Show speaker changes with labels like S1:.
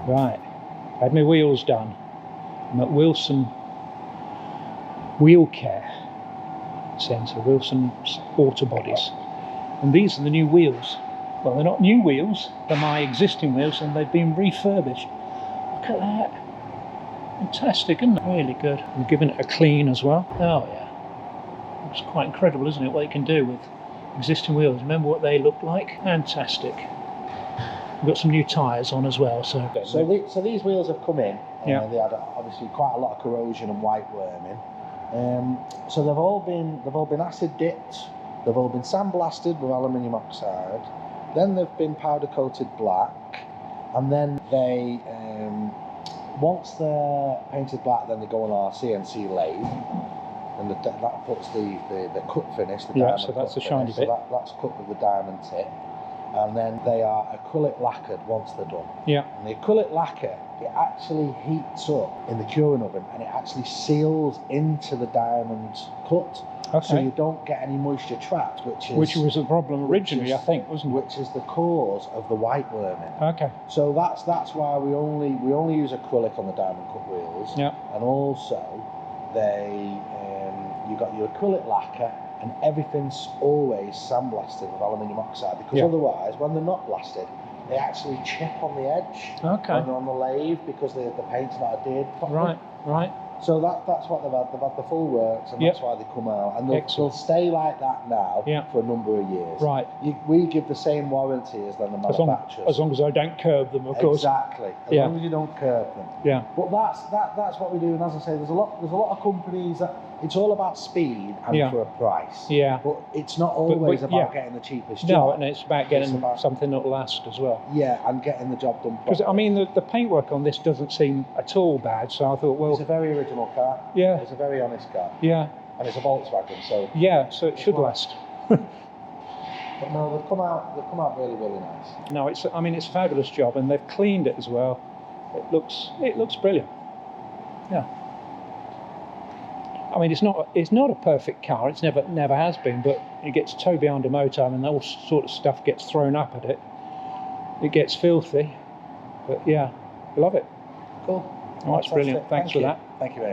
S1: Right, I had my wheels done. I'm at Wilson Wheel Care Centre, Wilson's Auto Bodies. And these are the new wheels. Well, they're not new wheels, they're my existing wheels, and they've been refurbished. Look at that. Fantastic, isn't it? Really good. We've given it a clean as well. Oh yeah. It's quite incredible, isn't it, what you can do with existing wheels. Remember what they looked like? Fantastic. We've got some new tyres on as well. So
S2: these wheels have come in.
S1: Yeah.
S2: They had obviously quite a lot of corrosion and white worming. So they've all been acid dipped. They've all been sandblasted with aluminium oxide. Then they've been powder coated black, and then they once they're painted black, then they go on our CNC lathe, and that puts the cut finish, the diamond
S1: so that's
S2: cut
S1: the shiny
S2: finish,
S1: bit.
S2: So that's cut with the diamond tip, and then they are acrylic lacquered once they're done.
S1: Yeah.
S2: And the acrylic lacquer, it actually heats up in the curing oven, and it actually seals into the diamond cut.
S1: Okay.
S2: So you don't get any moisture trapped, which
S1: was the problem originally, I think, wasn't it?
S2: Which is the cause of the white worming.
S1: Okay.
S2: So that's why we only use acrylic on the diamond cut wheels.
S1: Yeah.
S2: And also, you got your acrylic lacquer, and everything's always sandblasted with aluminium oxide, because otherwise, when they're not blasted, they actually chip on the edge.
S1: Okay.
S2: When they're on the lathe, because the paint's not adhered properly.
S1: Right. So
S2: that's what they've had. They've had the full works, and that's why they come out. And they'll stay like that now for a number of years.
S1: Right.
S2: We give the same warranty as the manufacturers.
S1: As long as I don't curb them, of course.
S2: Exactly. As long as you don't curb them.
S1: Yeah.
S2: But that's what we do. And as I say, there's a lot of companies that it's all about speed and for a price.
S1: Yeah.
S2: But it's not always about getting the cheapest job.
S1: No, and it's about getting something that'll last as well.
S2: Yeah, and getting the job done properly.
S1: Because I mean, the paintwork on this doesn't seem at all bad. So I thought, well,
S2: it's a very original car.
S1: Yeah.
S2: It's a very honest car.
S1: Yeah.
S2: And it's a Volkswagen, so
S1: so it should last.
S2: But no, they've come out really, really nice.
S1: No, it's a fabulous job, and they've cleaned it as well. It looks brilliant. Yeah. I mean, it's not a perfect car. It's never has been, but it gets towed behind a motorhome, and all sort of stuff gets thrown up at it. It gets filthy, but yeah, I love it.
S2: Cool.
S1: Oh, that's brilliant. Thanks for that.
S2: Thank you very much.